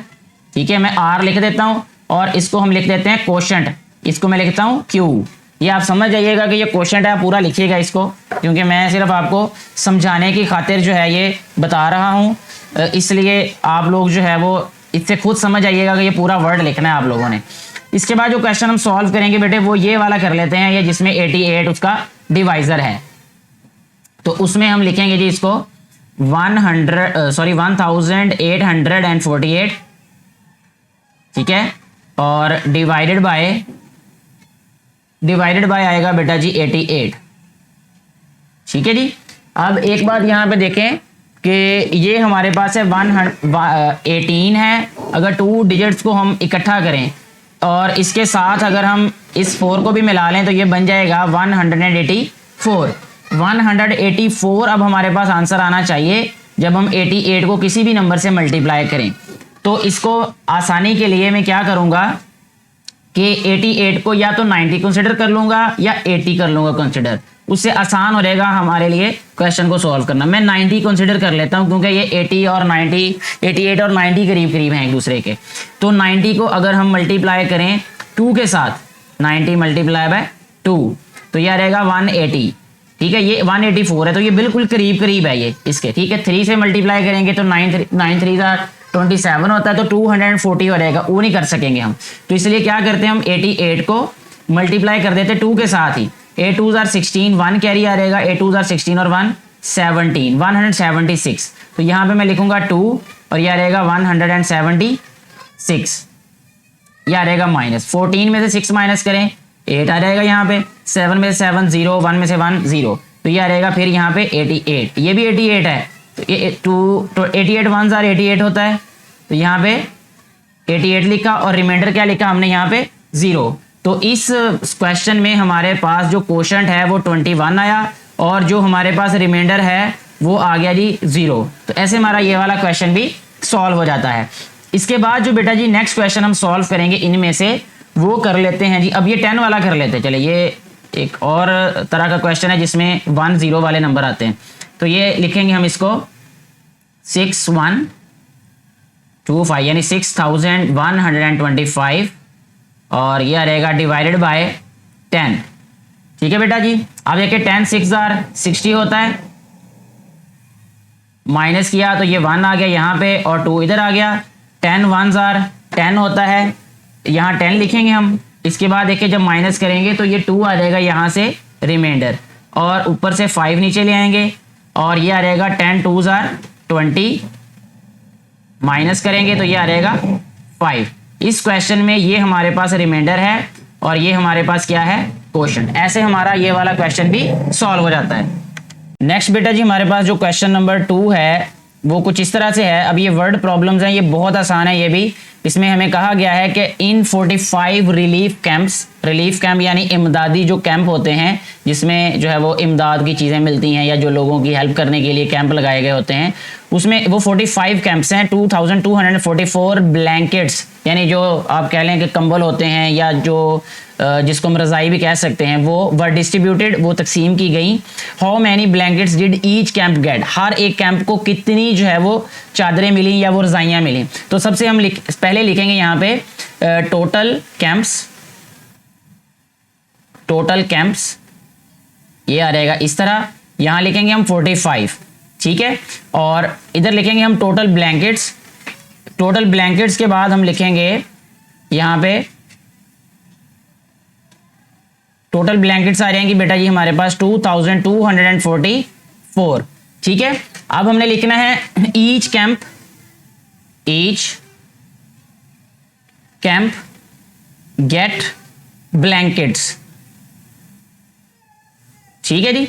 ठीक है। मैं R लिख देता हूं और इसको हम लिख देते हैं क्वोशंट, इसको मैं लिखता हूं Q। ये आप समझ जाइएगा कि ये क्वोशंट है, पूरा लिखिएगा इसको, क्योंकि मैं सिर्फ आपको समझाने की खातिर जो है ये बता रहा हूं, इसलिए आप लोग जो है वो इससे खुद समझ आइएगा कि ये पूरा वर्ड लिखना है आप लोगों ने। इसके बाद जो क्वेश्चन हम सॉल्व करेंगे बेटे वो ये वाला कर लेते हैं, ये जिसमें 88 उसका डिवाइजर है। तो उसमें हम लिखेंगे जी इसको 1848, ठीक है, और डिवाइडेड बाय आएगा बेटा जी 88, ठीक है जी। अब एक बात यहाँ पे देखें कि ये हमारे पास है 18 है, अगर 2 डिजिट्स को हम इकट्ठा करें और इसके साथ अगर हम इस 4 को भी मिला लें तो ये बन जाएगा 184। अब हमारे पास आंसर आना चाहिए जब हम 88 को किसी भी नंबर से मल्टीप्लाई करें। तो इसको आसानी के लिए मैं क्या करूंगा कि 88 को या तो 90 कंसिडर कर लूंगा या 80 कर लूंगा कंसिडर, उससे आसान हो रहेगा हमारे लिए क्वेश्चन को सॉल्व करना। मैं 90 कंसिडर कर लेता हूं क्योंकि ये 88 और 90 करीब करीब हैं एक दूसरे के। तो 90 को अगर हम मल्टीप्लाई करें 2 के साथ, 90 मल्टीप्लाई बाय 2, तो यह रहेगा 180, ठीक है। ये 184 है, तो ये बिल्कुल करीब करीब है ये इसके, ठीक है। 3 से मल्टीप्लाई करेंगे तो 9 3 27 होता है, तो 240 हो रहेगा, वो नहीं कर सकेंगे हम। तो इसलिए क्या करते हैं हम 88 को मल्टीप्लाई कर देते 2 के साथ ही। 8 2 16, 1 कैरी आ रहेगा, 8 2 16 और 1 17, 176। तो यहाँ पे मैं लिखूंगा 2 और यह रहेगा 176, यह रहेगा माइनस 14 में से 6 माइनस करें 8 आ जाएगा यहाँ पे, 7 में से 7 0, 1 में से 1 0, तो यह रहेगा फिर यहाँ पे 88, ये भी 88 है, तो ये 88 1 जार 88 होता है, तो यहाँ पे 88 लिखा और रिमाइंडर क्या लिखा हमने यहाँ पे 0। तो इस क्वेश्चन में हमारे पास जो क्वोशंट है वो 21 आया और जो हमारे पास रिमाइंडर है वो आ गया जी 0। तो ऐसे हमारा ये वाला क्वेश्चन भी सॉल्व हो जाता है। इसके बाद जो बेटा जी नेक्स्ट क्वेश्चन हम सॉल्व करेंगे इनमें से वो कर लेते हैं जी, अब ये 10 वाला कर लेते हैं। चले, ये एक और तरह का क्वेश्चन है जिसमें 1 0 वाले नंबर आते हैं, तो ये लिखेंगे हम इसको 6125 यानी 6125 और ये रहेगा डिवाइडेड बाय 10। ठीक है बेटा जी। अब देखिए 10 6 60 होता है, माइनस किया तो ये 1 आ गया यहाँ पे और 2 इधर आ गया। 10 1 10 होता है, यहाँ 10 लिखेंगे हम। इसके बाद देखिए जब माइनस करेंगे तो ये 2 आ जाएगा यहाँ से रिमाइंडर, और ऊपर से 5 नीचे ले आएंगे और ये आ रहेगा 10 2 20, माइनस करेंगे तो ये आ रहेगा 5। इस क्वेश्चन में ये हमारे पास रिमाइंडर है और ये हमारे पास क्या है, क्वेश्चन। ऐसे हमारा ये वाला क्वेश्चन भी सॉल्व हो जाता है। नेक्स्ट बेटा जी हमारे पास जो क्वेश्चन नंबर 2 है वो कुछ इस तरह से है। अब ये वर्ड प्रॉब्लम्स हैं, ये बहुत आसान है। ये भी इसमें हमें कहा गया है कि इन 45 रिलीफ कैंप यानी इमदादी जो कैंप होते हैं जिसमें जो है वो इमदाद की चीज़ें मिलती हैं या जो लोगों की हेल्प करने के लिए कैंप लगाए गए होते हैं, उसमें वो 45 कैंप्स हैं। 2244 ब्लैंकेट्स यानी जो आप कह लें कि कंबल होते हैं या जो जिसको हम रज़ाई भी कह सकते हैं, वो वर डिस्ट्रीब्यूटेड, वो तकसीम की गई। How many blankets did each camp get, हर एक कैंप को कितनी जो है वो चादरें मिली या वो रज़ाइयाँ मिली। तो सबसे हम पहले लिखेंगे यहाँ पे टोटल कैंप्स, ये आ रहेगा इस तरह। यहाँ लिखेंगे हम 45, ठीक है, और इधर लिखेंगे हम टोटल ब्लैंकेट्स के बाद हम लिखेंगे यहाँ पे टोटल ब्लैंकेट्स आ जाएंगी बेटा जी हमारे पास 2244। ठीक है। अब हमने लिखना है ईच कैंप गेट ब्लैंकेट्स। ठीक है जी,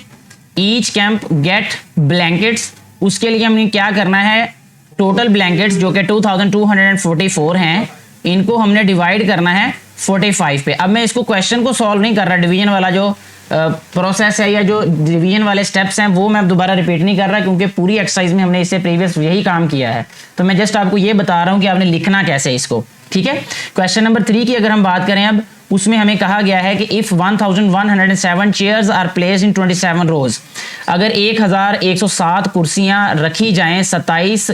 ईच कैंप गेट ब्लैंकेट्स। उसके लिए हमने क्या करना है, टोटल ब्लैंकेट्स जो कि 2244 हैं, इनको हमने डिवाइड करना है 45 पे। अब मैं इसको क्वेश्चन को सॉल्व नहीं कर रहा, डिवीजन वाला जो प्रोसेस है या जो डिवीजन वाले स्टेप्स हैं वो मैं दोबारा रिपीट नहीं कर रहा क्योंकि पूरी एक्सरसाइज में हमने इससे प्रीवियस यही काम किया है। तो मैं जस्ट आपको ये बता रहा हूँ कि आपने लिखना कैसे इसको। ठीक है। क्वेश्चन नंबर 3 की अगर हम बात करें, अब उसमें हमें कहा गया है कि if 1107 chairs are placed in 27 rows, अगर 1107 कुर्सियां रखी जाएं 27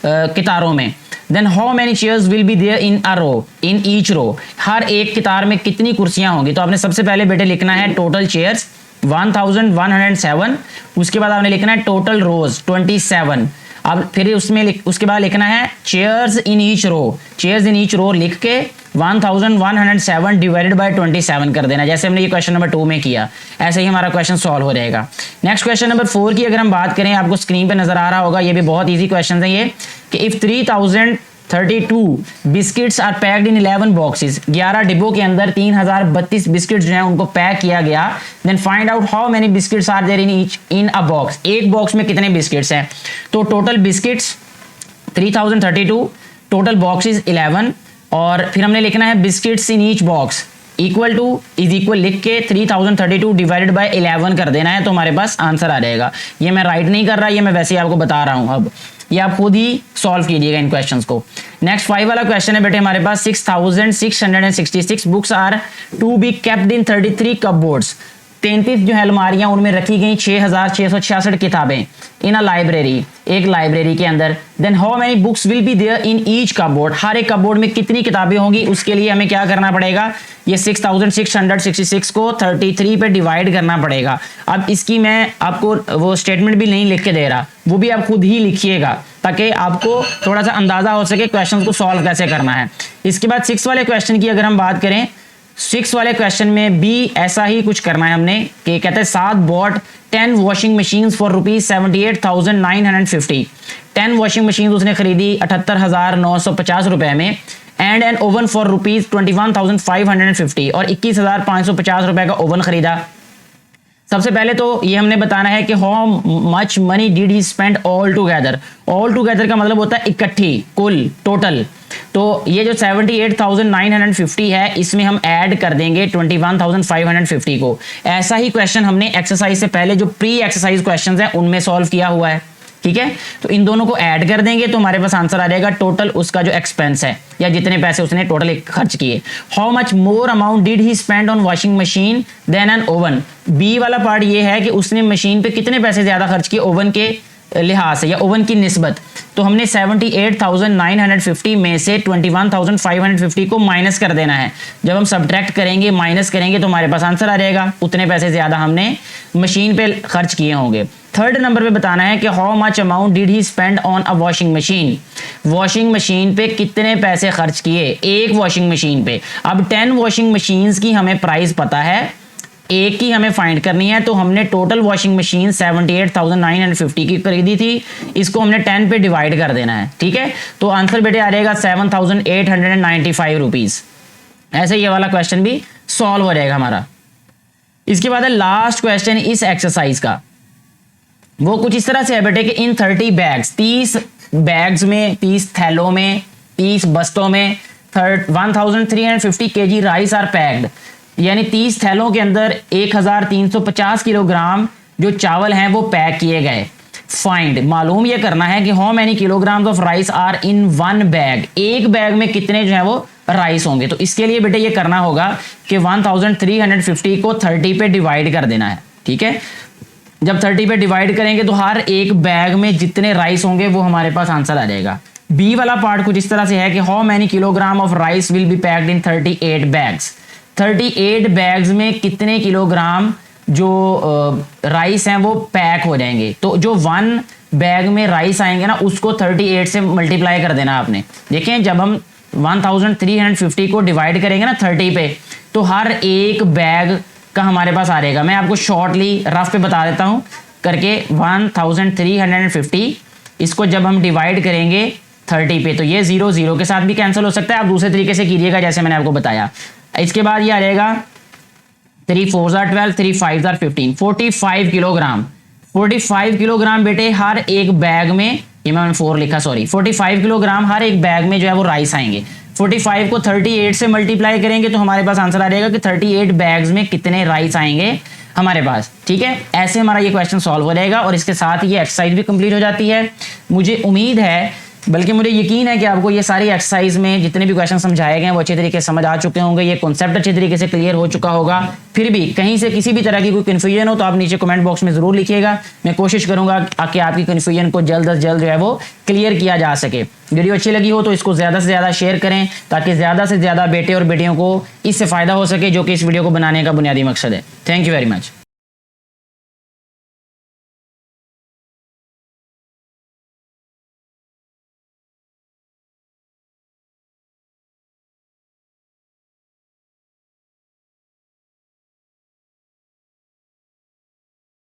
कतारों में, then how many chairs will be there in a row, in each row, हर एक कतार में कितनी कुर्सियां होंगी। तो आपने सबसे पहले बेटे लिखना है टोटल चेयर्स 1107, उसके बाद आपने लिखना है टोटल रोज 27। अब फिर उसके बाद लिखना है chairs in each row, chairs in each row लिख के 1107 डिवाइडेड बाय 27 कर देना, जैसे हमने ये क्वेश्चन नंबर 2 में किया। ऐसे ही हमारा क्वेश्चन सॉल्व हो जाएगा। नेक्स्ट क्वेश्चन नंबर 4 की अगर हम बात करें, आपको स्क्रीन पे नजर आ रहा होगा, ये भी बहुत इजी क्वेश्चन है ये, कि if 3032 biscuits are packed in 11 boxes, 11 डिब्बों के अंदर 3032 बिस्किट्स जो हैं उनको पैक किया गया, then find out how many biscuits are there in a box, एक बॉक्स में कितने बिस्किट्स हैं। तो टोटल बिस्किट्स 3032, टोटल बॉक्सेस 11, और फिर हमने लिखना है biscuits in each box equal two is equal लिख के 3032 डिवाइडेड बाय 11 कर देना है, तो हमारे पास आंसर आ जाएगा। ये मैं राइट नहीं कर रहा, ये मैं वैसे ही आपको बता रहा हूं। अब ये आप खुद ही सॉल्व कीजिएगा इन क्वेश्चंस को। नेक्स्ट 5 वाला क्वेश्चन है बेटे हमारे पास, 6666 books are to be kept in 33 cupboards, 33 जो है अलमारियां उनमें रखी गई 6666 किताबें इन अ लाइब्रेरी, एक लाइब्रेरी के अंदर। Then how many books will be there in each cupboard, हर एक कपबोर्ड में कितनी किताबें होंगी। उसके लिए हमें क्या करना पड़ेगा, ये 6666 को 33 पे डिवाइड करना पड़ेगा। अब इसकी मैं आपको वो स्टेटमेंट भी नहीं लिख के दे रहा, वो भी आप खुद ही लिखिएगा ताकि आपको थोड़ा सा अंदाजा हो सके क्वेश्चन को सॉल्व कैसे करना है। इसके बाद 6 वाले क्वेश्चन की अगर हम बात करें, 6 वाले क्वेश्चन में भी ऐसा ही कुछ करना है हमने, कि कहते हैं 7 bought 10 washing machines for ₹78,950, 10 washing machine उसने खरीदी 78,950 रुपए में, एंड एन ओवन फॉर ₹21,550, और 21,550 रुपए का ओवन खरीदा। सबसे पहले तो ये हमने बताना है कि how much money did he spend all together. All together का मतलब होता है इकट्ठी, कुल, टोटल। तो ये जो 78,950 है, इसमें हम ऐड कर देंगे 21,550 को। ऐसा ही क्वेश्चन हमने एक्सरसाइज से पहले जो प्री एक्सरसाइज क्वेश्चंस हैं उनमें सॉल्व किया हुआ है। ठीक है, तो इन दोनों को ऐड कर देंगे तो हमारे पास आंसर आ जाएगा टोटल उसका जो एक्सपेंस है या जितने पैसे उसने टोटल खर्च किए। How much more amount did he spend on washing machine then an oven. B वाला पार्ट ये है कि उसने मशीन पे कितने पैसे ज्यादा खर्च किए ओवन के लिहाज से या ओवन की निस्बत, तो हमने 78,950 में से 21,550 को माइनस कर देना है। जब हम सब्ट्रैक्ट करेंगे, माइनस करेंगे, तो हमारे पास आंसर आ जाएगा। उतने पैसे ज़्यादा हमने मशीन पे खर्च किए होंगे। थर्ड नंबर पे बताना है कि how much amount did he spend on a washing machine. Washing machine पे कितने पैसे खर्च किए एक वॉशिंग मशीन पे। अब 10 वॉशिंग मशीन्स की हमें प्राइस पता है, एक की हमें फाइंड करनी है, तो हमने टोटल वॉशिंग मशीन 78,950 की खरीदी थी, इसको हमने 10 पे डिवाइड कर देना है। ठीक है, तो आंसर बेटे आ जाएगा 7,895 रुपीज। ऐसे ये वाला क्वेश्चन भी सॉल्व हो जाएगा हमारा। इसके बाद है लास्ट क्वेश्चन इस एक्सरसाइज का। वो कुछ इस तरह से है बेटे कि इन 30 बैग्स, 30 बैग्स में, 30 थैलों में, 30 बस्तों में 1350 kg राइस आर पैक्ड, यानी 30 थैलों के अंदर 1350 किलोग्राम जो चावल हैं वो पैक किए गए। फाइंड, मालूम ये करना है कि how many kilograms of rice are in one bag, एक बैग में कितने जो है वो राइस होंगे। तो इसके लिए बेटे ये करना होगा कि 1350 को 30 पे डिवाइड कर देना है। ठीक है, जब 30 पे डिवाइड करेंगे तो हर एक बैग में जितने राइस होंगे वो हमारे पास आंसर आ जाएगा। बी वाला पार्ट कुछ इस तरह से है कि how many kilogram of rice will be packed in 38 bags. 38 bags में कितने किलोग्राम जो राइस हैं वो पैक हो जाएंगे। तो जो 1 बैग में राइस आएंगे ना, उसको 38 से मल्टीप्लाई कर देना आपने। देखें, जब हम 1350 को डिवाइड करेंगे ना 30 पे, तो हर एक बैग का हमारे पास आ जाएगा। मैं आपको शॉर्टली रफ पे बता देता हूँ करके। 1350 इसको जब हम डिवाइड करेंगे 30 पे, तो ये 0 0 के साथ भी कैंसिल हो सकता है। आप दूसरे तरीके से कीजिएगा जैसे मैंने आपको बताया। इसके बाद ये आ जाएगा 3 4 12, 3 5 15, 45 किलोग्राम। 45 किलोग्राम बेटे हर एक बैग में, ये मैंने 4 लिखा, सॉरी, 45 किलोग्राम हर एक बैग में जो है वो राइस आएंगे। 45 को 38 से मल्टीप्लाई करेंगे तो हमारे पास आंसर आ जाएगा कि 38 बैग्स में कितने राइस आएंगे हमारे पास। ठीक है, ऐसे हमारा ये क्वेश्चन सॉल्व हो जाएगा और इसके साथ ये एक्सरसाइज भी कंप्लीट हो जाती है। मुझे उम्मीद है, बल्कि मुझे यकीन है कि आपको ये सारी एक्सरसाइज में जितने भी क्वेश्चन समझाए गए वो अच्छे तरीके से समझ आ चुके होंगे, ये कॉन्सेप्ट अच्छे तरीके से क्लियर हो चुका होगा। फिर भी कहीं से किसी भी तरह की कोई कन्फ्यूजन हो तो आप नीचे कमेंट बॉक्स में ज़रूर लिखिएगा। मैं कोशिश करूंगा कि आपकी कन्फ्यूजन को जल्द से जल्द जो है वो क्लियर किया जा सके। वीडियो अच्छी लगी हो तो इसको ज़्यादा से ज़्यादा शेयर करें ताकि ज़्यादा से ज़्यादा बेटे और बेटियों को इससे फ़ायदा हो सके, जो कि इस वीडियो को बनाने का बुनियादी मकसद है। Thank you very much.